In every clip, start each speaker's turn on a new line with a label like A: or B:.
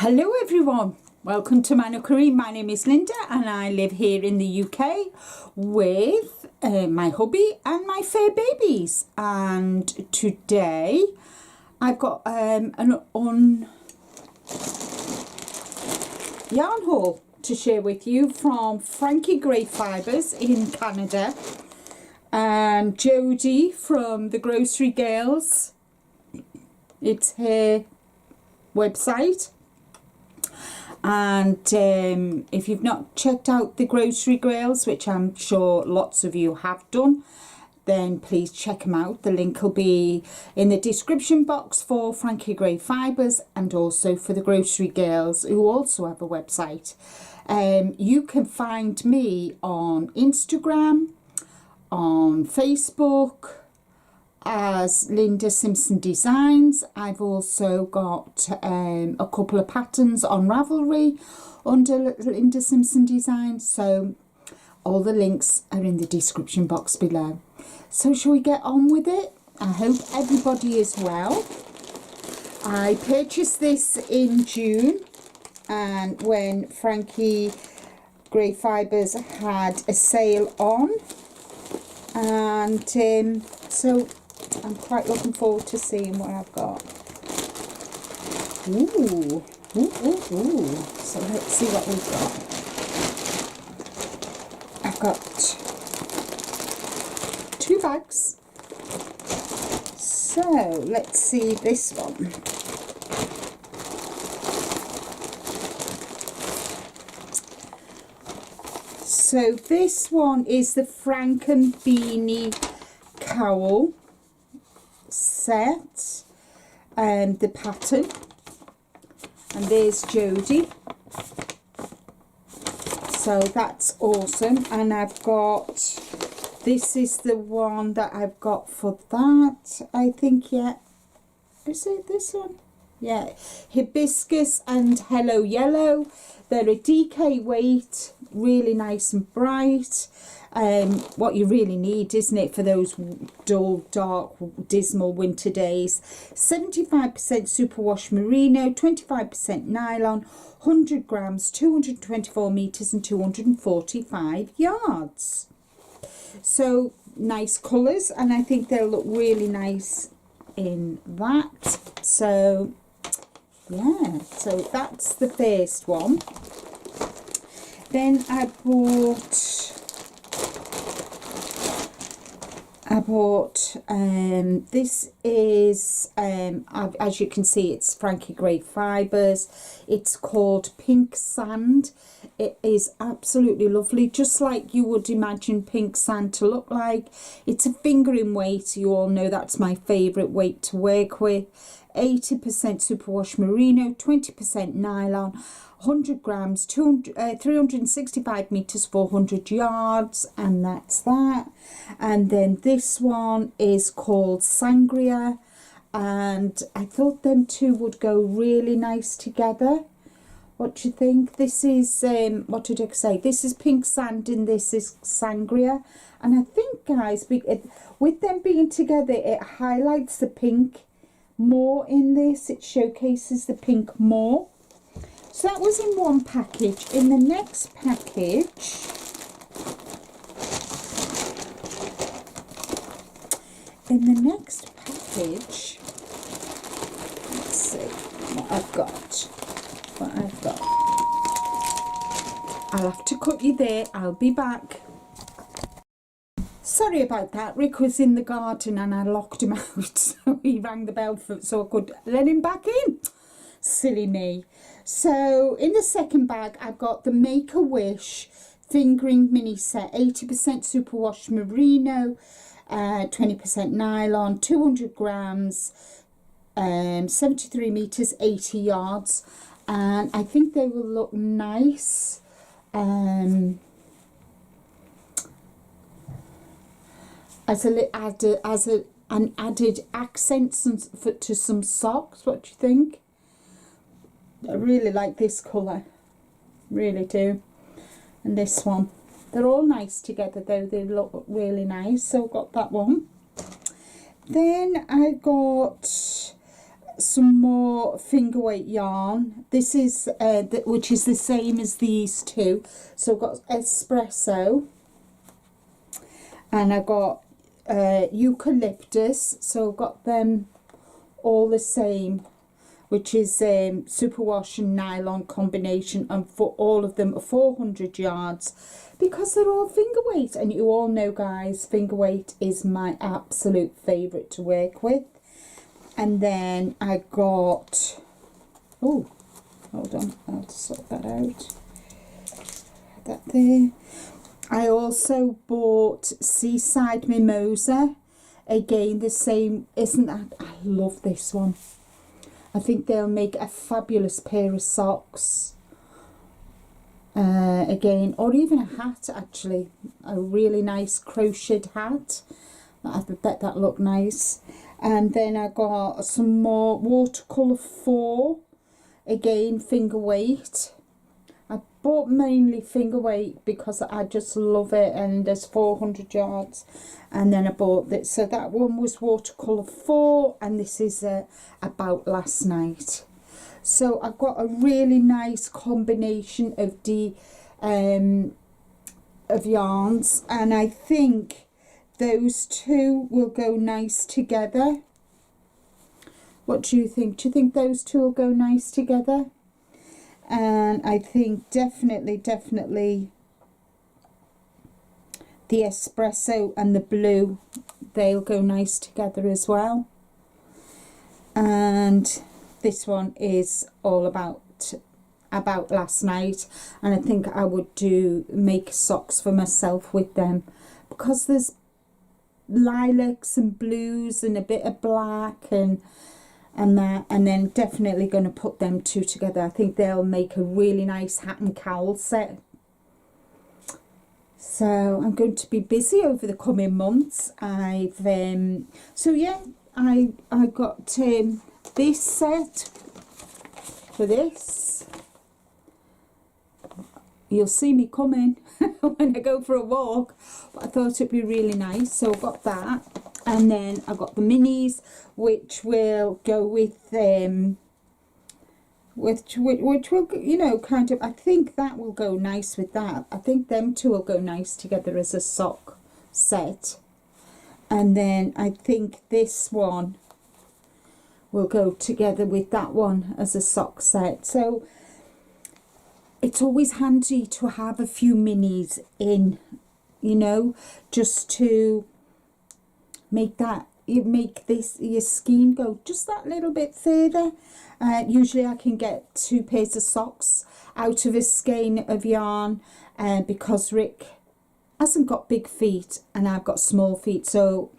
A: Hello everyone, welcome to my nookery. My name is Linda and I live here in the UK with my hubby and my fair babies. And today I've got an yarn haul to share with you from Frankie Grey Fibres in Canada and Jodie from the Grocery Girls. It's her website. And if you've not checked out the Grocery Girls, which I'm sure lots of you have done, then please check them out. The link will be in the description box for Frankie Grey Fibres and also for the Grocery Girls, who also have a website. You can find me on Instagram, on Facebook, as Linda Simpson Designs. I've also got a couple of patterns on Ravelry under Linda Simpson Designs, so all the links are in the description box below. So shall we get on with it? I hope everybody is well. I purchased this in June, and when Frankie Grey Fibres had a sale on, and so I'm quite looking forward to seeing what I've got. Ooh. So let's see what we've got. I've got 2 bags. So let's see this one. So this one is the Franken Beanie Cowl set, and the pattern, and there's Jodie, so that's awesome. And I've got, this is the one that I've got for that, I think. Yeah, is it this one? Yeah, Hibiscus and Hello Yellow. They're a DK weight, really nice and bright. What you really need, isn't it, for those dull, dark, dismal winter days. 75% superwash merino, 25% nylon, 100 grams, 224 meters and 245 yards. So nice colours, and I think they'll look really nice in that. So yeah, so that's the first one. Then I bought this is as you can see, it's Frankie Grey Fibres. It's called Pink Sand. It is absolutely lovely, just like you would imagine pink sand to look like. It's a fingering weight. You all know that's my favorite weight to work with. 80% superwash merino, 20% nylon, 100 grams, 365 meters, 400 yards, and that's that. And then this one is called Sangria, and I thought them two would go really nice together. What do you think? This is what did I say? This is Pink Sand and this is Sangria, and I think, guys, with them being together, it highlights the pink more in this. It showcases the pink more. So that was in one package. In the next package, let's see what I've got. I'll have to cut you there. I'll be back. Sorry about that. Rick was in the garden and I locked him out, so he rang the bell so I could let him back in. Silly me. So in the second bag, I've got the Make-A-Wish fingering mini set, 80% superwash merino, 20% nylon, 200 grams, 73 meters, 80 yards, and I think they will look nice. As an added accent to some socks. What do you think? I really like this colour, really do. And this one, they're all nice together though, they look really nice. So I've got that one. Then I got some more finger weight yarn. This is which is the same as these two. So I've got espresso, and I got eucalyptus. So I've got them all the same, which is superwash and nylon combination, and for all of them are 400 yards, because they're all finger weight. And you all know, guys, finger weight is my absolute favourite to work with. And then I got, oh, hold on, I'll sort that out. That there. I also bought Seaside Mimosa. Again, the same, isn't that? I love this one. I think they'll make a fabulous pair of socks. Again, or even a hat, actually. A really nice crocheted hat. I bet that looked nice. And then I got some more watercolour 4. Again, finger weight. I bought mainly finger weight because I just love it, and there's 400 yards. And then I bought this, so that one was watercolour 4, and this is About Last Night. So I've got a really nice combination of yarns, and I think those two will go nice together. What do you think? Do you think those two will go nice together? And I think definitely the espresso and the blue, they'll go nice together as well. And this one is all about Last Night, and I think I would make socks for myself with them, because there's lilacs and blues and a bit of black and that, and then definitely going to put them two together. I think they'll make a really nice hat and cowl set. So I'm going to be busy over the coming months. So yeah, I got this set for this. You'll see me coming when I go for a walk, but I thought it'd be really nice, so I got that. And then I got the minis, which will go with which will, you know, kind of, I think that will go nice with that. I think them two will go nice together as a sock set. And then I think this one will go together with that one as a sock set. So it's always handy to have a few minis in, you know, just to make your scheme go just that little bit further. Usually I can get 2 pairs of socks out of a skein of yarn, because Rick hasn't got big feet and I've got small feet, so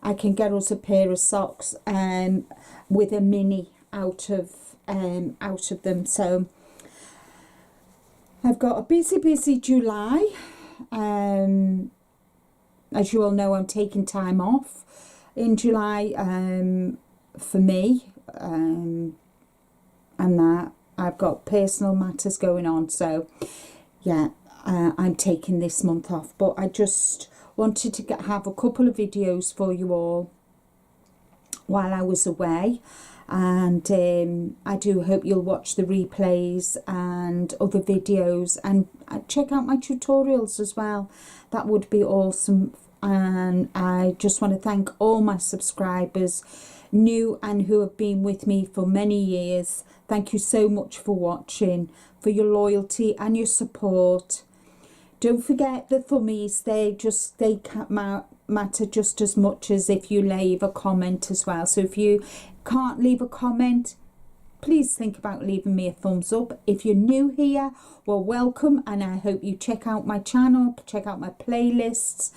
A: I can get us a pair of socks with a mini out of them. So I've got a busy July. As you all know, I'm taking time off in July for me, and that I've got personal matters going on. So yeah, I'm taking this month off, but I just wanted to have a couple of videos for you all while I was away. And I do hope you'll watch the replays and other videos, and check out my tutorials as well. That would be awesome. And I just want to thank all my subscribers, new and who have been with me for many years. Thank you so much for watching, for your loyalty and your support. Don't forget the thummies. They matter just as much as if you leave a comment as well. So if you can't leave a comment, please think about leaving me a thumbs up. If you're new here, well, welcome, and I hope you check out my channel, check out my playlists,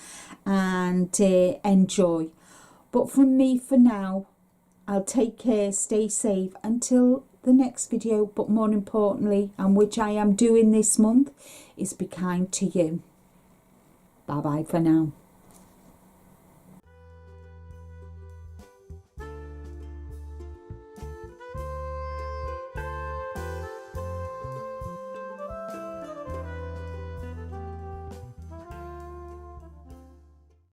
A: and enjoy. But from me for now, I'll take care, stay safe until the next video. But more importantly, and which I am doing this month, is be kind to you. Bye bye for now.